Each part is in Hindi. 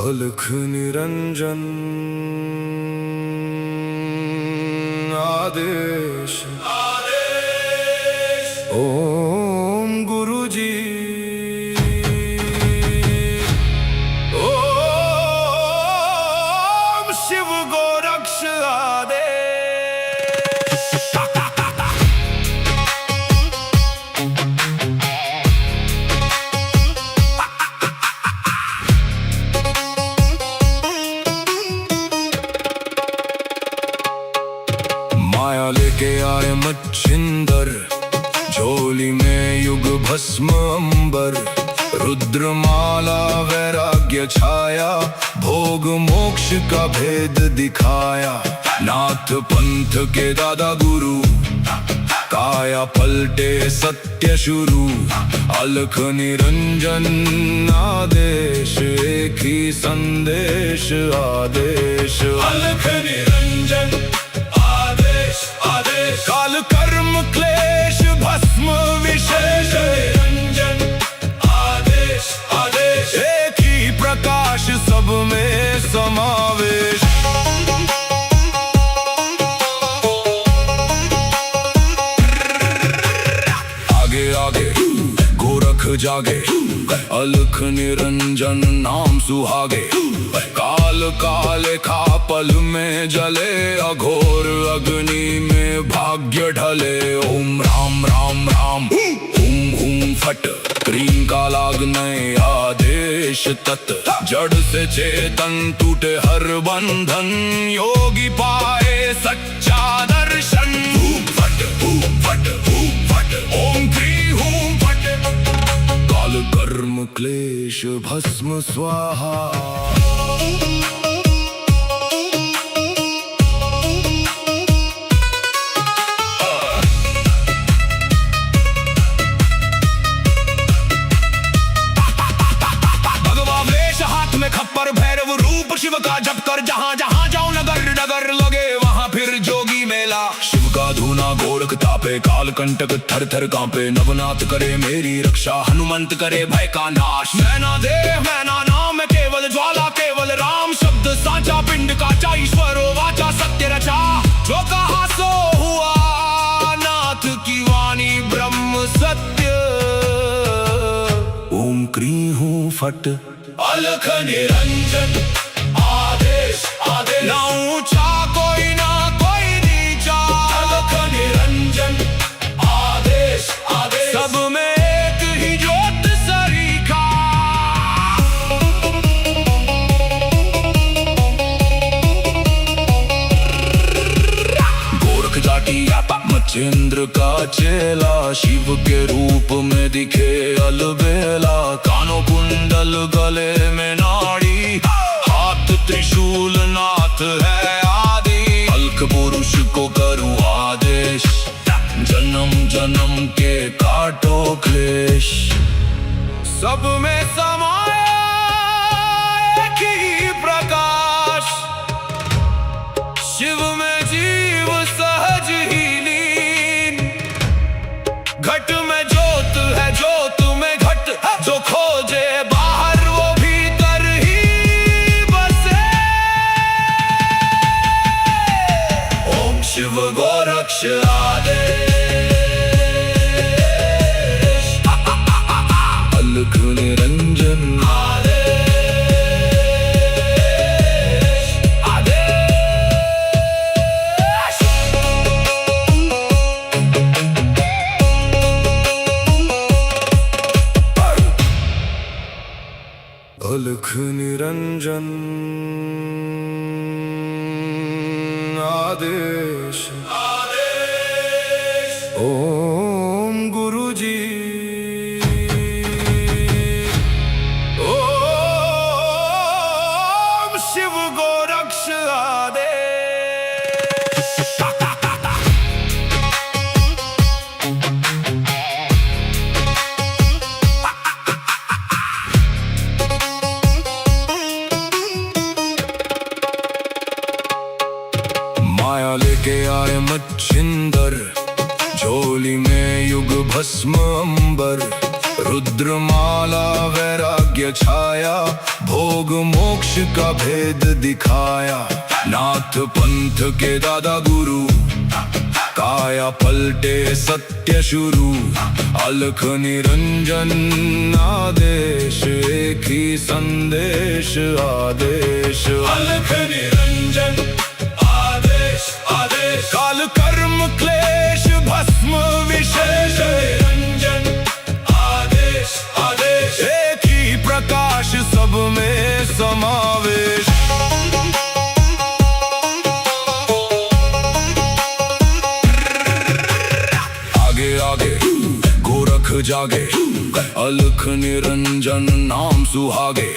अलख निरंजन आदेश ओम गुरुजी ओम शिव गोरक्ष आदेश। माया लेके आए मच्छिंदर, झोली में युग भस्म अंबर। रुद्रमाला वैराग्य छाया, भोग मोक्ष का भेद दिखाया। नाथ पंथ के दादा गुरु, काया पलटे सत्य शुरू। अलख निरंजन आदेश, एक ही संदेश आदेश। अलख निरंजन काल कर्म क्लेश भस्म विशेष। निरंजन आदेश आदेश, एक ही प्रकाश सब में समावेश। आगे आगे गोरख जागे, अलख निरंजन नाम सुहागे। काल काले खा पल में जले, अघोर अग्नि में भाग्य ढले। ओम राम राम राम हुम हुम फट, क्रीम का लागने आदेश तत्। जड़ से चेतन टूटे हर बंधन, योगी पाए सच्चा दर्शन। हुम फट ओम क्री हुम फट, काल कर्म क्लेश भस्म स्वाहा। खप्पर भैरव रूप शिव का जप कर, जहाँ जहाँ जाओ नगर नगर लगे वहाँ फिर जोगी मेला। शिव का धूना गोरख तापे, काल कंटक थर थर कांपे। नवनाथ करे मेरी रक्षा, हनुमंत करे भय का नाश। मैना देह मैना नाम केवल ज्वाला, केवल राम शब्द साचा। पिंड काचा ईश्वरो वाचा, सत्य रचा। जो कहा सो हुआ, नाथ की वाणी ब्रह्म सत्य। ओम क्री हूँ फट, अलख निरंजन आदेश आदेश। ना ऊंचा कोई ना कोई नीचा, अलख निरंजन आदेश आदेश। सब में एक ही ज्योत सरीखा। गोरख जाटी मच्छिंद्र का चेला, शिव के रूप में दिखे अलबेला। कानों कुंडल गले में नाड़ी, हाथ त्रिशूल नाथ है आदि। अलख पुरुष को करूं आदेश, जन्म जन्म के काटो क्लेश। सब में समाया एक ही प्रकाश, शिव में जीव सहज ही लीन। घट में ज्योत है, ज्योत में घट। जो खोजे बाहर वो भीतर ही बसे। ओम शिव गोरक्ष आदेश, अलख निरंजन आदेश आदेश। अलख निरंजन आदेश ओम गुरुजी ओम शिव गोरक्ष आदेश। माया लेके आए मच्छिंदर, झोली में युग भस्म अंबर। रुद्रमाला वैराग्य छाया, भोग मोक्ष का भेद दिखाया। नाथ पंथ के दादा गुरु, काया पलटे सत्य शुरू। अलख निरंजन आदेश, एक ही संदेश आदेश। अलख निरंजन आदेश आदेश, काल कर्म क्लेश भस्म विशेष। निरंजन आदेश आदेश, एक ही प्रकाश सब में समावेश। आगे आगे गोरख जागे, अलख निरंजन नाम सुहागे।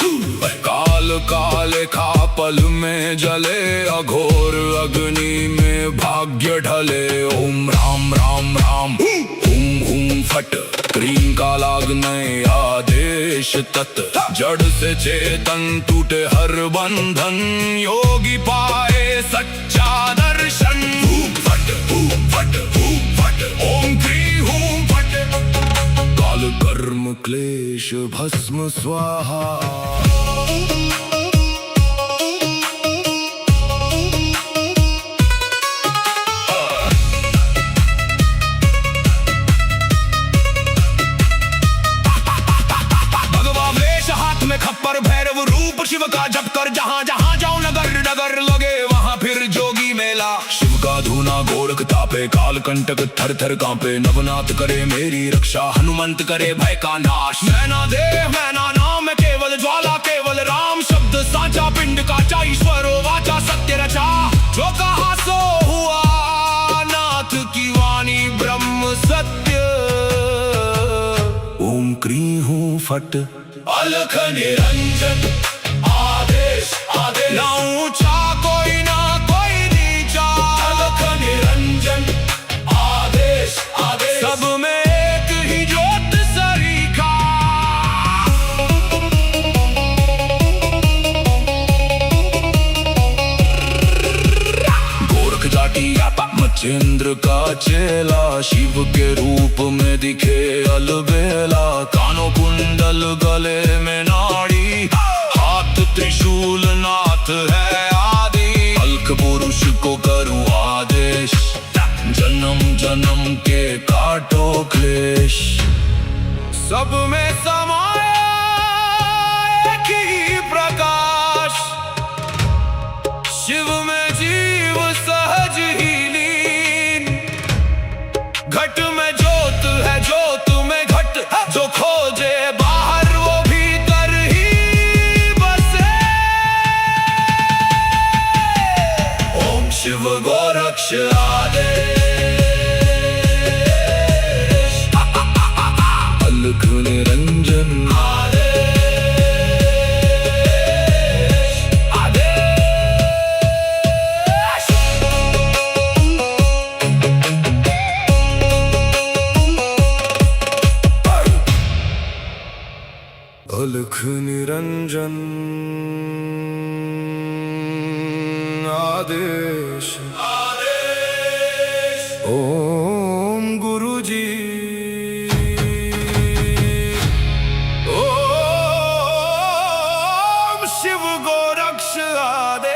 काल काले खा पल में जले, अघोर अग्नि में भाग्य ढले। ओम राम राम राम, हुम हुम फट, क्रीम का लागने आदेश तत्। जड़ से चेतन टूटे हर बंधन, योगी पाए सच्चा दर्शन। हुम फट हुम फट हुम फट, ओम क्री हुम फट। काल कर्म क्लेश भस्म स्वाहा। खप्पर भैरव रूप शिव का जप कर, जहाँ जहाँ जाऊं नगर नगर लगे वहाँ फिर जोगी मेला। शिव का धूना गोरख तापे, काल कंटक थर थर कांपे। नवनाथ करे मेरी रक्षा, हनुमंत करे भय का नाश। मैना देह मैना नाम है केवल ज्वाला, केवल राम शब्द साचा। पिंड काचा ईश्वरो वाचा, सत्य रचा जो कहा सो हुआ। नाथ की वाणी ब्रह्म सत्य। ओम क्री हूँ फट, अलख निरंजन आदेश आदेश। ना ऊंचा कोई ना कोई नीचा, अलख निरंजन आदेश आदेश। सब में एक ही ज्योत सरीखा। गोरख जाटी मच्छिंद्र का चेला, शिव के रूप में दिखे अलबेला। कानों कुंडल गले में नाड़ी, हाथ त्रिशूल नाथ है आदि। अलख पुरुष को करूं आदेश, जन्म जन्म के काटो क्लेश। सब में समाया एक ही प्रकाश, शिव में जीव सहज ही लीन। घट में ज्योत है ज्योत में घट, जो खोजे बाहर वो भीतर ही बसे। ओम शिव गोरक्ष आदेश। अलख निरंजन आदेश आदेश। अलख निरंजन आदेश आदेश। ओम गुरु जी, ओम शिव गोरक्ष आदेश।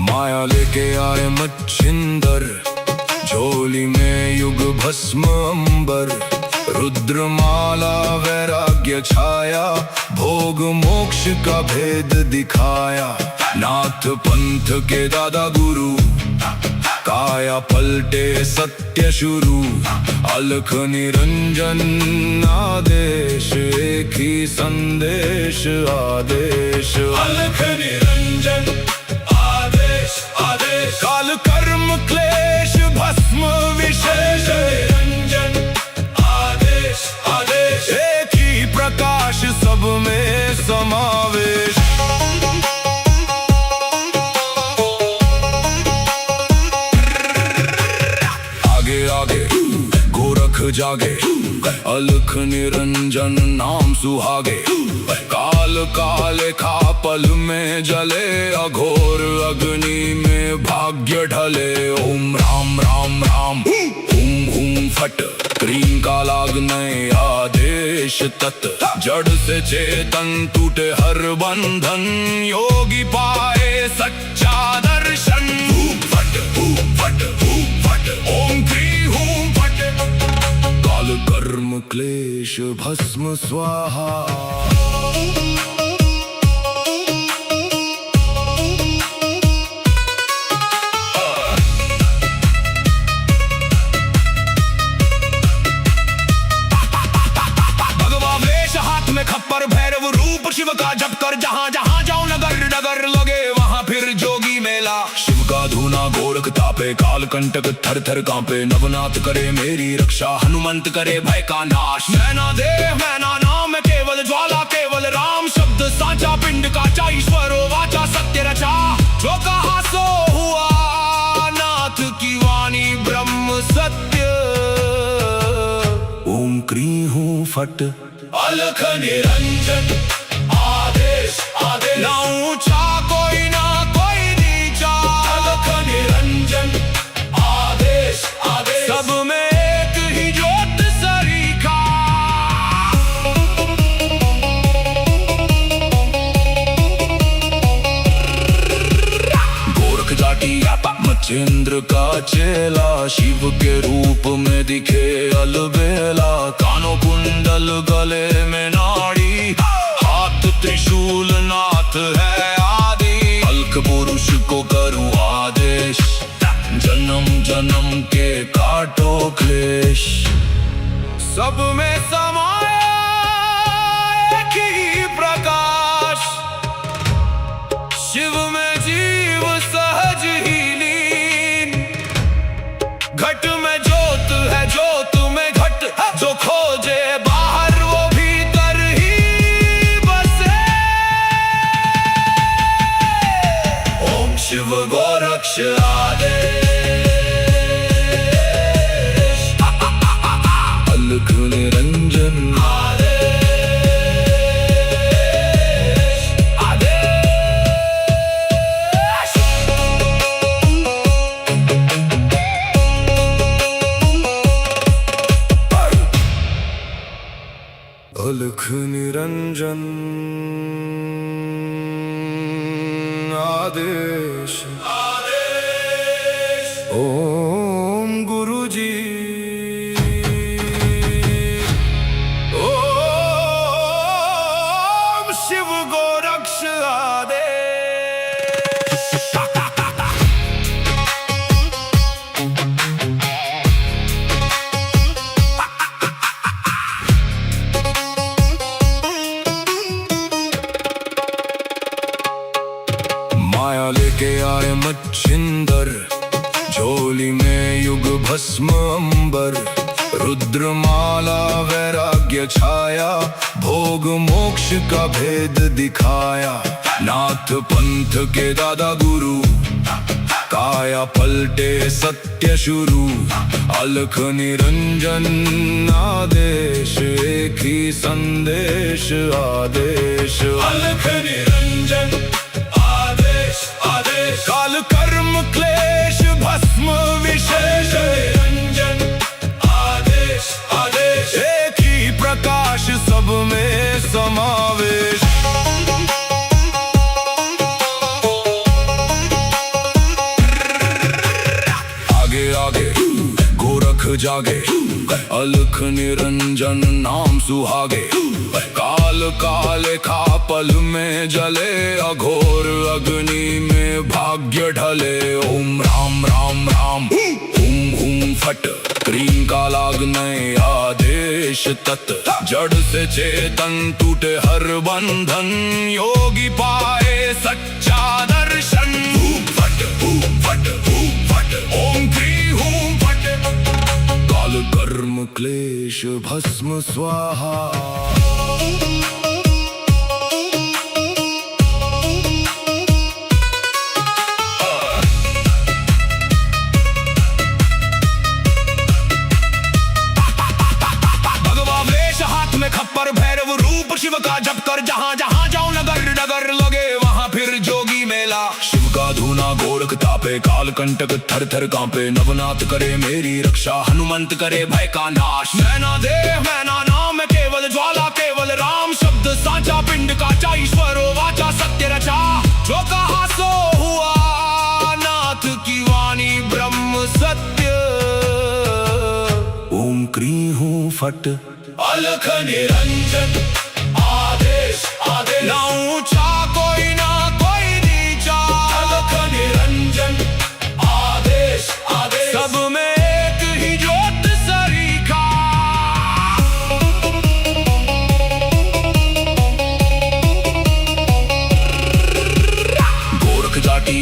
माया लेके आए मच्छिंदर, झोली में युग भस्म अंबर। रुद्रमाला वैराग्य छाया, भोग मोक्ष का भेद दिखाया। नाथ पंथ के दादा गुरु, काया पलटे सत्य शुरू। अलख निरंजन आदेश, एक ही संदेश आदेश। अलख निरंजन आदेश आदेश, काल कर्म क्लेश भस्म विशेष। निरंजन आदेश आदेश, एक ही प्रकाश सब में समावेश। आगे आगे गोरख जागे, अलख निरंजन नाम सुहागे। काल काले खा पल में जले, अघोर अग्नि में भाग्य ढले। ओम राम राम राम हुम हुम फट, क्रीम का लागने आदेश तत्। जड़ से चेतन टूटे हर बंधन, योगी पाए सच्चा दर्शन। फट फट फट, ओम क्री हूं फट, काल कर्म क्लेश भस्म स्वाहा। खप्पर भैरव रूप शिव का जप कर, जहाँ जहाँ जाओ नगर नगर लगे वहाँ फिर जोगी मेला। शिव का धूना गोरख तापे, काल कंटक थर थर कांपे। नवनाथ करे मेरी रक्षा, हनुमंत करे भय का नाश। मैना देह मैना नाम केवल ज्वाला, केवल राम शब्द साचा। पिंड काचा ईश्वरो वाचा, सत्य रचा। जो कहा सो हुआ, नाथ की वाणी ब्रह्म सत्य। ओम क्री हूं फट, अलख निरंजन आदेश आदेश। ना ऊंचा कोई ना कोई नीचा, अलख निरंजन आदेश आदेश। सब में एक ही ज्योत सरीखा। गोरख जाटी मचेंद्र का चेला, शिव के रूप में दिखे अलबेला। कानों कुंडल गले में नाड़ी, हाथ त्रिशूल नाथ है आदि। अलख पुरुष को करूं आदेश, जन्म जन्म के काटो क्लेश। सब में समाया एक ही प्रकाश, शिव में जीव सहज ही लीन। घट में ज्योत है, ज्योत में घट। जो खोजे बाहर वो भीतर ही बसे। ओम शिव गोरक्ष आदेश। अलख निरंजन अलख निरंजन आदेश आदेश। ओम गुरु जी। ओम शिव गोरक्ष आदेश। माया लेके आए मच्छिंदर, झोली में युग भस्म अंबर। रुद्रमाला वैराग्य छाया, भोग मोक्ष का भेद दिखाया। नाथ पंथ के दादा गुरु, काया पलटे सत्य शुरू। अलख निरंजन आदेश, एक ही संदेश आदेश। अलख निरंजन आदेश आदेश। काल कर्म क्लेश भस्म विशेष। निरंजन आदेश आदेश। एक ही प्रकाश सब में समावेश। आगे आगे गोरख जागे, अलख निरंजन नाम सुहागे। काल काले खा पल में जले, अघोर अग्नि में भाग्य ढले। ओम राम राम राम हुम हुम फट, क्रीम का लागने आदेश तत्। जड़ से चेतन टूटे हर बंधन, योगी पाए सच्चा दर्शन। फट फट फट, ओम क्री हूं फट, काल कर्म क्लेश भस्म स्वाहा। तापे काल कंटक थर थर कांपे नवनाथ करे मेरी रक्षा हनुमंत करे भय का नाश। मैना देह मैना नाम है केवल ज्वाला केवल राम शब्द साचा पिंड काचा ईश्वरो वाचा सत्य रचा जो कहा सो हुआ नाथ की वाणी ब्रह्म सत्य। ओम क्रीं हूं फट अलख निरंजन आदेश आदेश ना ऊंचा कोई ना कोई नीचा अलख निरंजन आदेश आदेश सब में एक ही ज्योत सरीखा। गोरख जाटी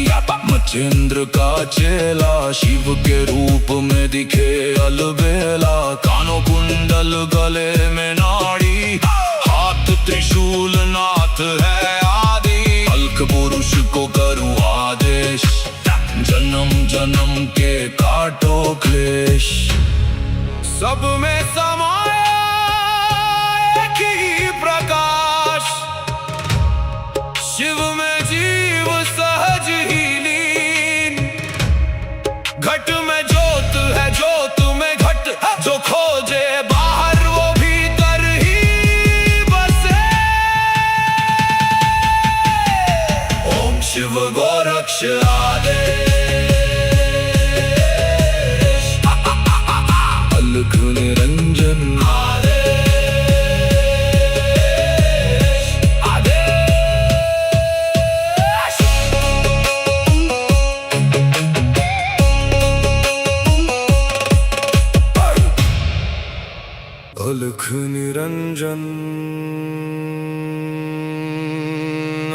मच्छिंद्र का चेला शिव के रूप में दिखे अलबेला कानों कुंडल गले में नाड़ी हाथ त्रिशूल नाथ है आदि अलख पुरुष को करूं आदेश जन्म जन्म के काटो क्लेश। सब में समाया एक ही प्रकाश शिव में जीव सहज ही लीन घट में ज्योत है ज्योत में घट जो खोजे बाहर वो भीतर ही बसे। ओम शिव गोरक्ष आदेश अलख निरंजन अलख निरंजन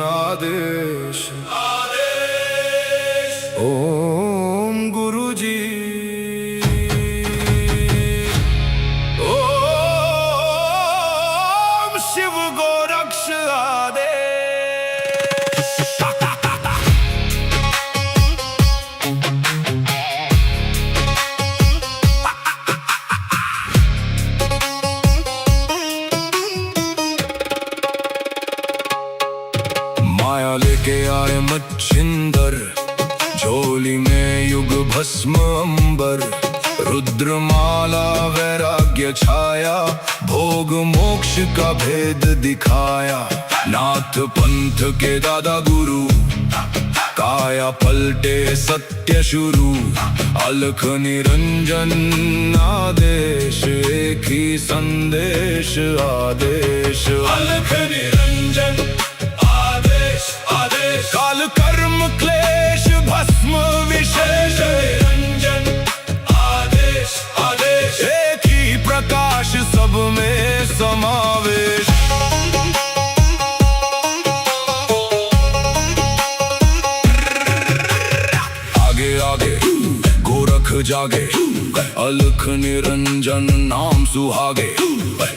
आदेश ओम गुरु जी ओम शिव गोरक्ष आदेश। माया लेके आए मच्छिंदर झोली में युग भस्म अंबर रुद्रमाला वैराग्य छाया भोग मोक्ष का भेद दिखाया नाथ पंथ के दादा गुरु काया पलटे सत्य शुरू अलख निरंजन आदेश एक ही संदेश आदेश अलख निरंजन आदेश आदेश काल कर्म क्लेश भस्म विशेष निरंजन आदेश आदेश एक ही प्रकाश सब में समावेश। आगे आगे गोरख जागे अलख निरंजन नाम सुहागे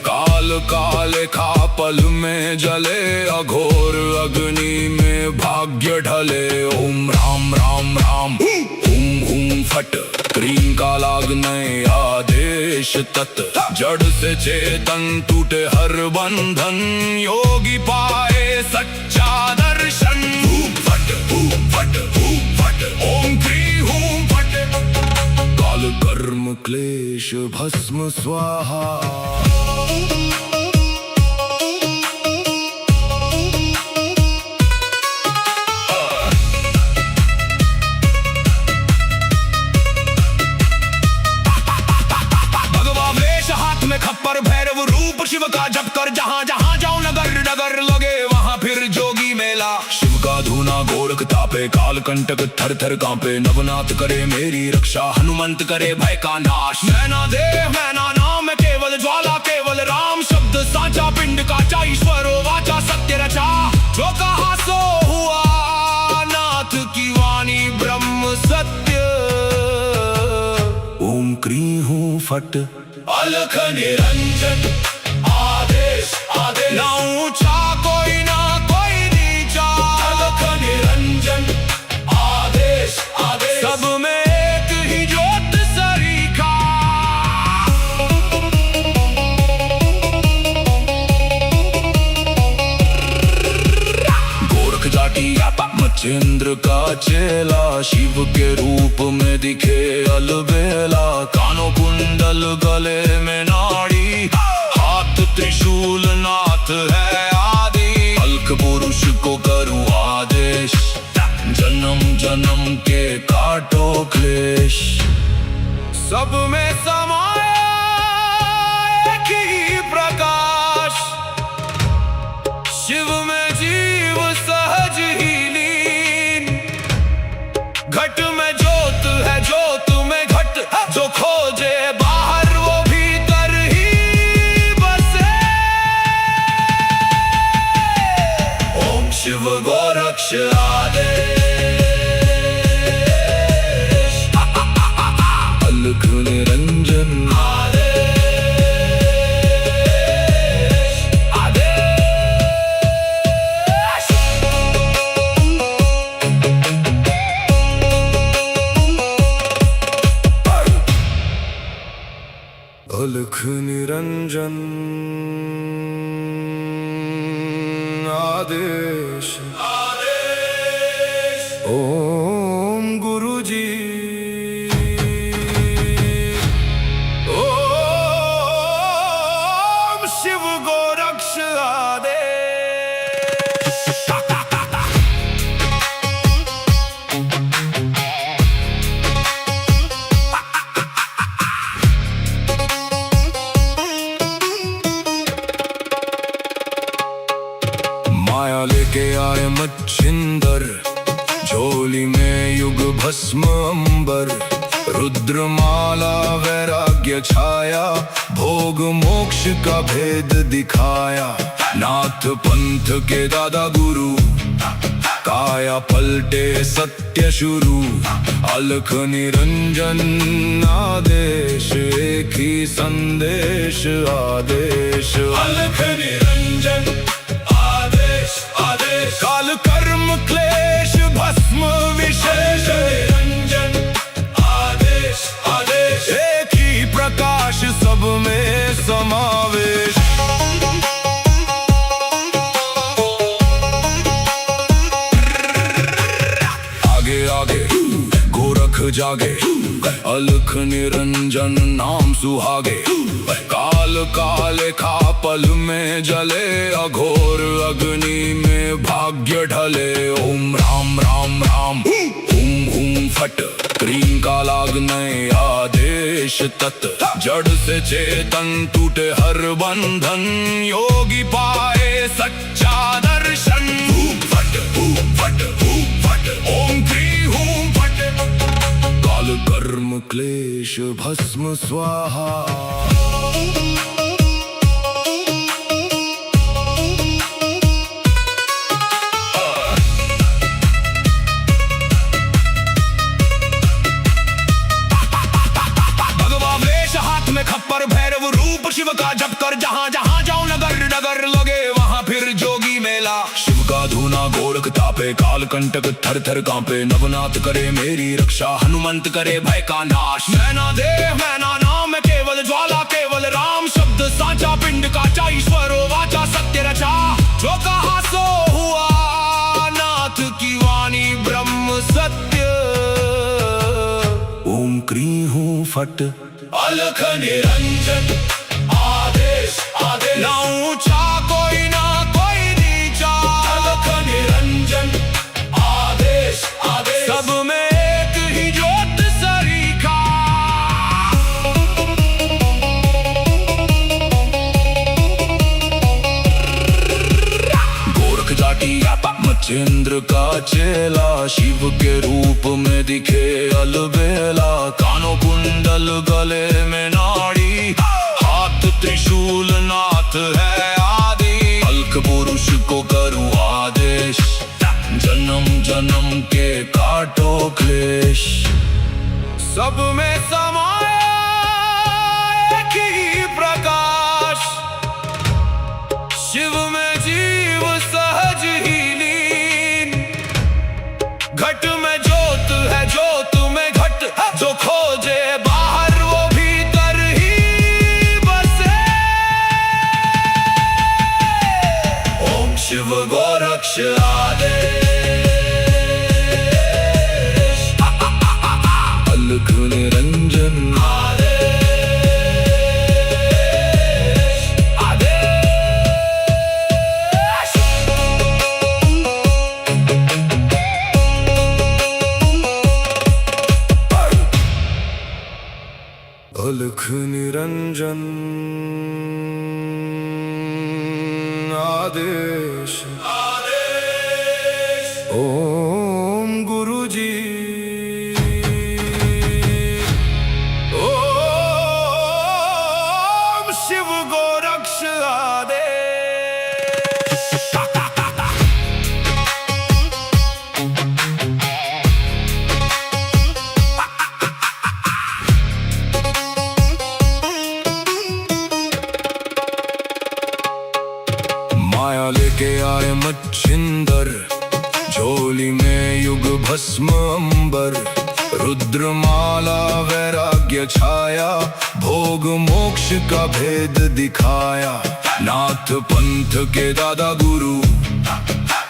काल काले खा पल में जले अघोर अग्नि में भाग्य ढले। ओम राम राम राम हुम हुम फट क्रीं का लागने आदेश तत् जड़ से चेतन टूटे हर बंधन योगी पाए सच्चा दर्शन। फट ओम क्रीं हूं फट काल कर्म क्लेश भस्म स्वाहा। खप्पर भैरव रूप शिव का जप कर जहाँ जहाँ जाओ नगर नगर लगे वहाँ फिर जोगी मेला। शिव का धूना गोरख तापे काल कंटक थर थर कांपे नवनाथ करे मेरी रक्षा हनुमंत करे भय का नाश। मैना देह मैना नाम है केवल ज्वाला केवल राम शब्द साचा पिंड काचा ईश्वरो वाचा सत्य रचा जो कहा सो हुआ नाथ की वाणी ब्रह्म सत्य। ओम क्रीं हूं फट अलख निरंजन आदेश आदेश ना ऊंचा कोई ना कोई नीचा अलख निरंजन आदेश आदेश सब में एक ही ज्योत सरीखा। गोरख जाटी मचेंद्र का चेला शिव के रूप में दिखे अलबेला। कानों कुंडल गले में नाड़ी, हाथ त्रिशूल नाथ है आदि। अल्क पुरुष को करूँ आदेश, जन्म जन्म के काटो क्लेश। सब में समाया एक ही प्रकाश, शिव में जीव सहज ही लीन। घट में ज्योत है, ज्योत में घट, जो खोजे बाहर वो भीतर ही बसे। ओम शिव गोरक्ष आदेश, अलख निरंजन आदेश, आदेश। अलख निरंजन आदेश, आदेश। ओम गुरुजी, ओम शिव गोरक्ष आदेश। माया लेके आए मच्छिंदर, झोली में युग भस्म अंबर। रुद्रमाला वैराग्य छाया, भोग मोक्ष का भेद दिखाया। नाथ पंथ के दादा गुरु, काया पलटे सत्य शुरू। अलख निरंजन आदेश, एक ही संदेश आदेश। अलख निरंजन आदेश, आदेश। काल कर्म क्लेश भस्म विशेष, निरंजन आदेश, आदेश। एक ही प्रकाश सब में समावेश। आगे आगे गोरख जागे, अलख निरंजन नाम सुहागे। काल काले खा पल में जले, अघोर अग्नि में भाग्य ढले। ओम राम राम राम, हुम हुम फट, क्रीम का लागने आदेश तत्। जड़ से चेतन टूटे हर बंधन, योगी पाए सच्चा दर्शन। फट फट फट, ओम क्री हूं फट। काल कर्म क्लेश भस्म स्वाहा। खप्पर भैरव रूप शिव का जप कर, जहां जहां जाऊं नगर नगर लगे वहां फिर जोगी मेला। शिव का धूना गोरख तापे, काल कंटक थर थर कांपे। नवनाथ करे मेरी रक्षा, हनुमंत करे भय का नाश। मैना देह मैना नाम, केवल ज्वाला केवल राम। शब्द साचा पिंड का ईश्वर वाचा सत्य रचा। जो कहा सो हुआ, नाथ की वाणी ब्रह्म सत्य। ओम क्री हूं फट, अलख निरंजन आदेश, आदेश। ना ऊंचा कोई ना कोई नीचा, अलख निरंजन आदेश, आदेश। सब में एक ही ज्योत सरीखा। गोरख जाटी मचेंद्र का चेला, शिव के रूप में दिखे अलबेला। कानों कुंडल गले में नाड़ी, हाथ त्रिशूल नाथ है आदि। अल्क पुरुष को करूँ आदेश, जन्म जन्म के काटो क्लेश। सब में समाया एक ही प्रकाश, शिव में जीव सहज ही लीन। घट में ज्योत है, ज्योत में घट, जो खोजे बाहर वो भीतर ही बसे। ओम शिव गोरक्ष आदेश। अलख निरंजन आदेश ओम गुरुजी ओम शिव गोरक्ष आदेश। माया लेके आए मच्छिंदर, झोली में युग भस्म अंबर, रुद्रमाला वैराग्य छाया, भोग मोक्ष का भेद दिखाया। नाथ पंथ के दादा गुरु,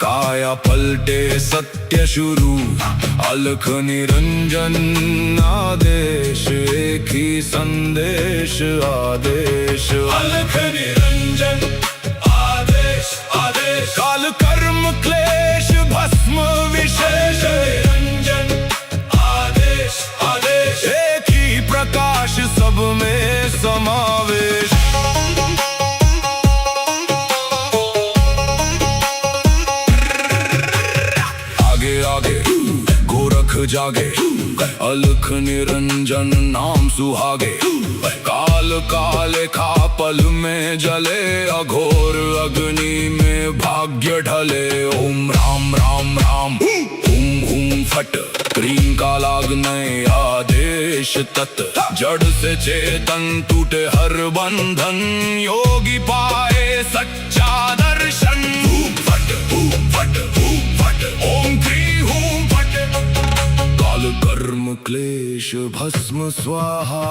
काया पलटे सत्य शुरू, अलख निरंजन आदेश, एक ही संदेश आदेश। अलख निरंजन काल कर्म क्लेश भस्म विशेष, निरंजन आदेश आदेश, एक ही प्रकाश सब में समावेश। आगे आगे गोरख जागे, अलख निरंजन नाम सुहागे, काल काले खा पल में जले, अघोर अग्नि में भाग्य ढले। ओम राम राम राम हुम हुम फट, क्रीम का लागने आदेश तत्, जड़ से चेतन टूटे हर बंधन, योगी पाए सच्चा दर्शन। हुम फट ओम क्री हुम फट, काल कर्म क्लेश भस्म स्वाहा।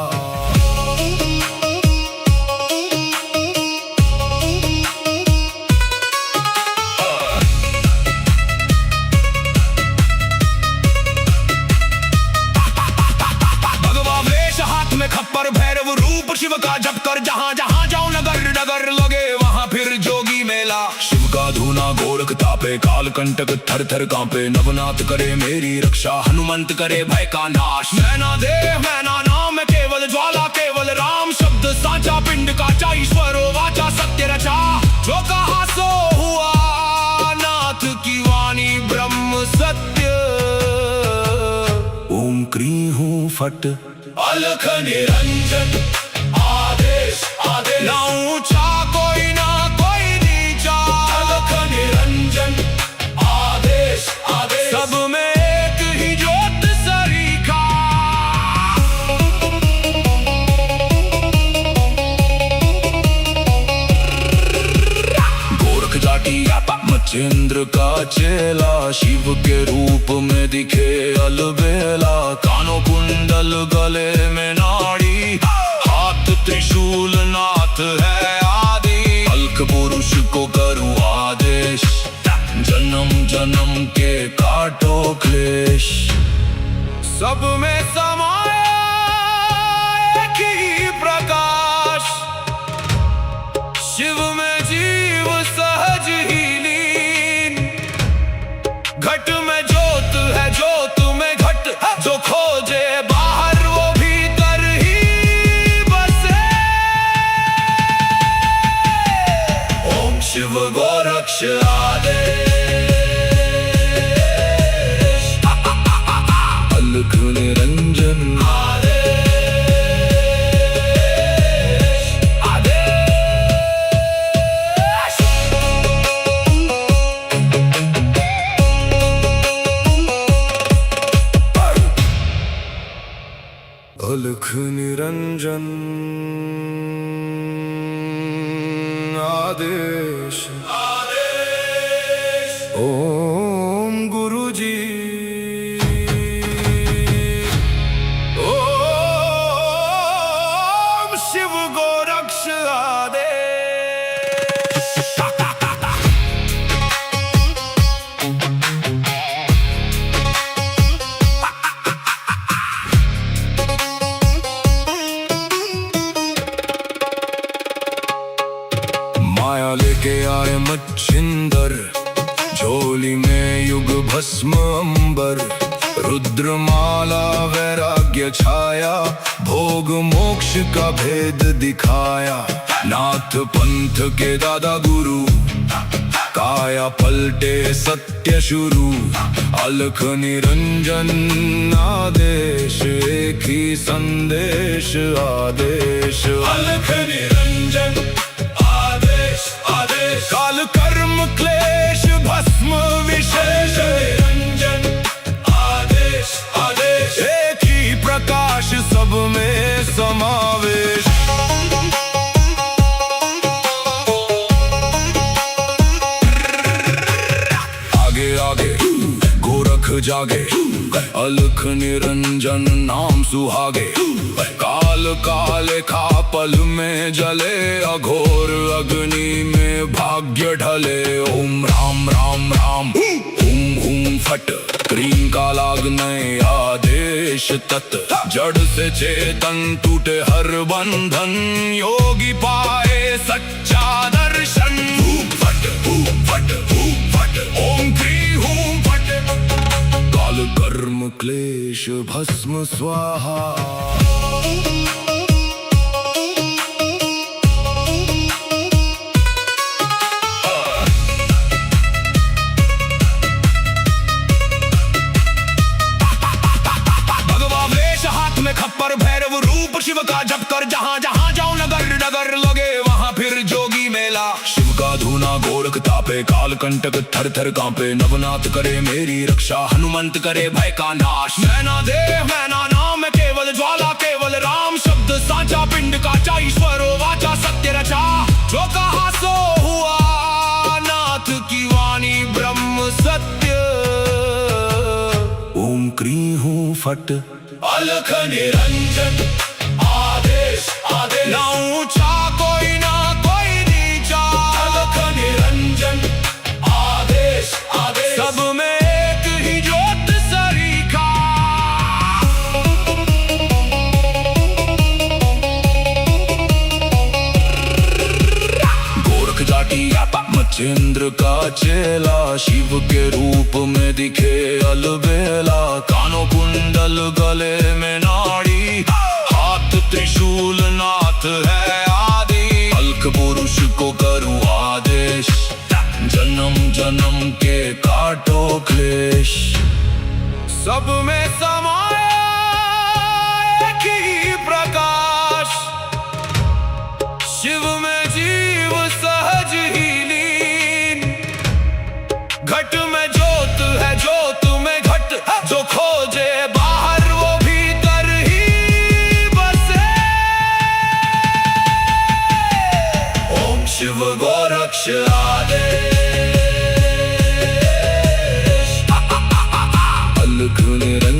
खप्पर भैरव रूप शिव का जप कर, जहाँ जहाँ जाओ नगर नगर लगे वहाँ फिर जोगी मेला। शिव का धूना गोरख तापे, काल कंटक थर थर कांपे, नवनाथ करे मेरी रक्षा, हनुमंत करे भय का नाश। मैना देव मैना नाम केवल ज्वाला, केवल राम शब्द साचा, पिंड काचा ईश्वरो वाचा, सत्य रचा। जो कहा सो हुआ, नाथ की वाणी ब्रह्म सत्य। ओम क्री हूँ फट, अलख निरंजन आदेश आदेश, ना ऊंचा कोई ना कोई नीचा, अलख निरंजन आदेश आदेश, सब में एक ही ज्योत सरीखा। गोरख जाटी मच्छिंद्र का चेला, शिव के रूप में दिखे अलबेला। कानों कुंडल गले में नाड़ी, हाथ त्रिशूल नाथ है आदि, अलख पुरुष को करूं आदेश, जन्म जन्म के काटो क्लेश। सब में समाया एक ही प्रकाश, शिव में जीव सहज ही लीन। घट में ज्योत है ज्योत में घट, जो खोजे बाहर वो भीतर ही बसे। ओम शिव गोरक्ष आदेश, अलख निरंजन अलख निरंजन आदेश आदेश। ओम गुरुजी ओम शिव गोरक्ष आदेश। माया लेके आए मच्छिंदर, झोली में युग भस्म अंबर, रुद्रमाला वैराग्य छाया, भोग मोक्ष का भेद दिखाया। नाथ पंथ के दादा गुरु, काया पलटे सत्य शुरू। अलख निरंजन आदेश, एक ही संदेश आदेश। अलख निरंजन आदेश आदेश, काल कर्म क्लेश भस्म विशेष। निरंजन आदेश आदेश, एक ही प्रकाश सब में समावेश। आगे आगे गोरख जागे, अलख निरंजन नाम सुहागे। काल काले खा पल में जले, अघोर अग्नि में भाग्य ढले। ओम राम राम राम हुम हुम फट, क्रीम का लागने आदेश तत्। जड़ से चेतन टूटे हर बंधन, योगी पाए सच्चा दर्शन। फट फट फट, ओम क्री हूं फट। काल कर्म क्लेश भस्म स्वाहा। खप्पर भैरव रूप शिव का जप कर, जहां जहां जाऊं नगर नगर लगे वहां फिर जोगी मेला। शिव का धूना गोरख तापे, काल कंटक थर थर कांपे। नवनाथ करे मेरी रक्षा, हनुमंत करे भय का नाश। मैना देव मैना नाम केवल ज्वाला, केवल राम शब्द साचा। पिंड का ईश्वर वाचा सत्य रचा, जो कहा सो हुआ। नाथ की वाणी ब्रह्म सत्य। ओम क्री हूं फट, अलख निरंजन आदेश आदेश। ना ऊंचा कोई ना कोई नीचा, अलख निरंजन आदेश आदेश। सब में एक ही ज्योत सरीखा। गोरख जाटी मचेंद्र का चेला, शिव के रूप में दिखे अलबेला। कानों कुंडल गले में नाड़ी, हाथ त्रिशूल नाथ है आदि। अलख पुरुष को करूं आदेश, जन्म जन्म के काटो क्लेश। सब में समाया एक ही प्रकाश, शिव में जीव सहज ही लीन। घट में ज्योत है, ज्योत में घट, जो खोजे बाहर वो भीतर ही बसे। ओम शिव गोरक्ष आदेश। अलख निरंजन